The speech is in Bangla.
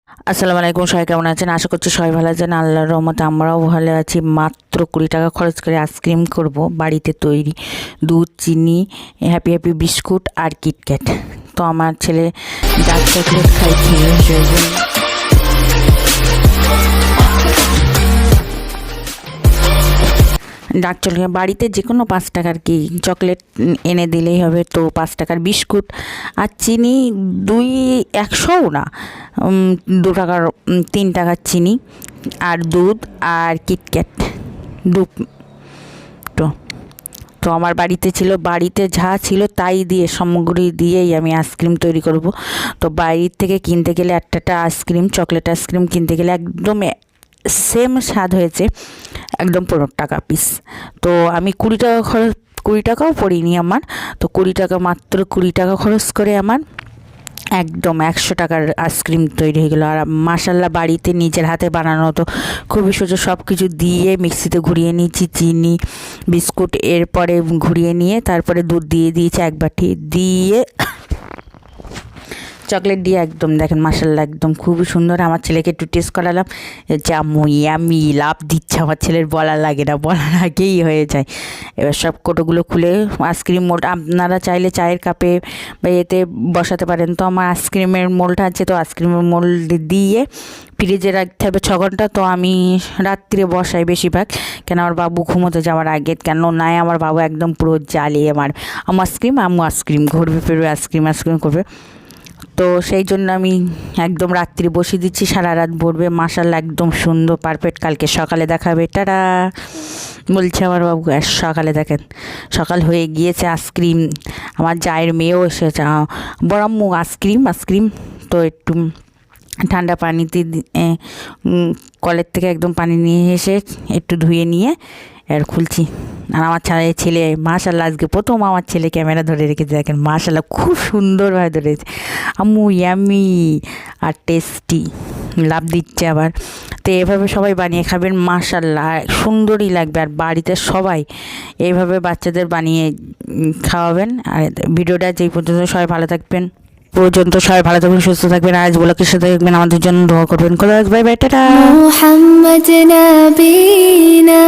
আসসালামু আলাইকুম, সবাই কেমন আছেন? আশা করছি সবাই ভালো আছেন। আল্লাহর রহমতে আমরাও ভালো আছি। মাত্র 20 টাকা খরচ করে আইসক্রিম করব, বাড়িতে তৈরি। দুধ, চিনি, হ্যাপি হ্যাপি বিস্কুট আর কিটক্যাট। তো আমার ছেলে ডার্ক চকলেট খাইছে, ডার্ক চকলেট বাড়িতে যে কোনো 5 টাকার কি চকলেট এনে দিলেই হবে। তো 5 টাকার বিস্কুট আর চিনি 100ও না, 2 টাকার 3 টাকার চিনি আর দুধ আর কিটক্যাট দুটো। তো আমার বাড়িতে ছিল, বাড়িতে যা ছিল তাই দিয়ে সামগ্রী দিয়েই আমি আইসক্রিম তৈরি করব। তো বাইরের থেকে কিনতে গেলে একটা আইসক্রিম, চকলেট আইসক্রিম কিনতে গেলে একদম সেম স্বাদ হয়েছে, একদম 15 টাকা পিস। তো আমি 20 টাকা খরচ, 20 টাকাও পড়িনি আমার। তো 20 টাকা, মাত্র 20 টাকা খরচ করে আমার একদম 100 টাকার আইসক্রিম তৈরি হয়ে গেলো। আর মাশাল্লাহ বাড়িতে নিজের হাতে বানানো, তো খুবই সোজা। সব কিছু দিয়ে মিক্সিতে ঘুরিয়ে নিয়েছি, চিনি, বিস্কুট, এরপরে ঘুরিয়ে নিয়ে তারপরে দুধ দিয়ে দিয়েছি 1 বাটি, দিয়ে চকলেট দিয়ে একদম দেখেন মাশাল্লাহ একদম খুবই সুন্দর। আমার ছেলেকে একটু টেস্ট করালাম, জামু ইয়ামি লাভ দিচ্ছে। আমার ছেলের বলা লাগে না, বলার আগেই হয়ে যায়। এবার সব কোটোগুলো খুলে আইসক্রিম মোল্ড আপনারা চাইলে চায়ের কাপে বা এতে বসাতে পারেন। তো আমার আইসক্রিমের মোল্ড আছে, তো আইসক্রিমের মোল্ড দিয়ে ফ্রিজে রাখতে হবে 6 ঘন্টা। তো আমি রাত্রে বসাই বেশিরভাগ, কেন আমার বাবু ঘুমোতে যাওয়ার আগে, কেন নাই আমার বাবু একদম পুরো জ্বালিয়ে আমার আম্মু আইসক্রিম ঘুরবে ফিরবে, আইসক্রিম করবে। তো সেই জন্য আমি একদম রাত্রি বসিয়ে দিচ্ছি, সারা রাত ভরবে। মাশাল্লাহ একদম সুন্দর পারফেক্ট। কালকে সকালে দেখাবে, টাটা বলছে আমার বাবু। আর সকালে দেখেন সকাল হয়ে গিয়েছে, আইসক্রিম আমার জায়ের মেয়েও এসেছে, বড় আম্মু আইসক্রিম। তো একটু ঠান্ডা পানিতে কলের থেকে একদম পানি নিয়ে এসে একটু ধুয়ে নিয়ে আর খুলছি। আর আমার ছেলে মাশাল্লাহ আজকে প্রথম আমার ছেলে ক্যামেরা ধরে রেখেছে, দেখেন মাশাল্লাহ খুব সুন্দরভাবে ধরেছে। আম্মু ইয়ামি আর টেস্টি লাভ দিচ্ছে আবার। তো এভাবে সবাই বানিয়ে খাবেন, মাশাল্লাহ সুন্দরই লাগবে। আর বাড়িতে সবাই এইভাবে বাচ্চাদের বানিয়ে খাওয়াবেন। আর ভিডিওটা যেই পর্যন্ত সবাই ভালো থাকবেন, সুস্থ থাকবেন। আজ ব্লগের সাথে থাকবেন, আমাদের জন্য দোয়া করবেন। Bye bye, tata. মুহাম্মদ নবীনা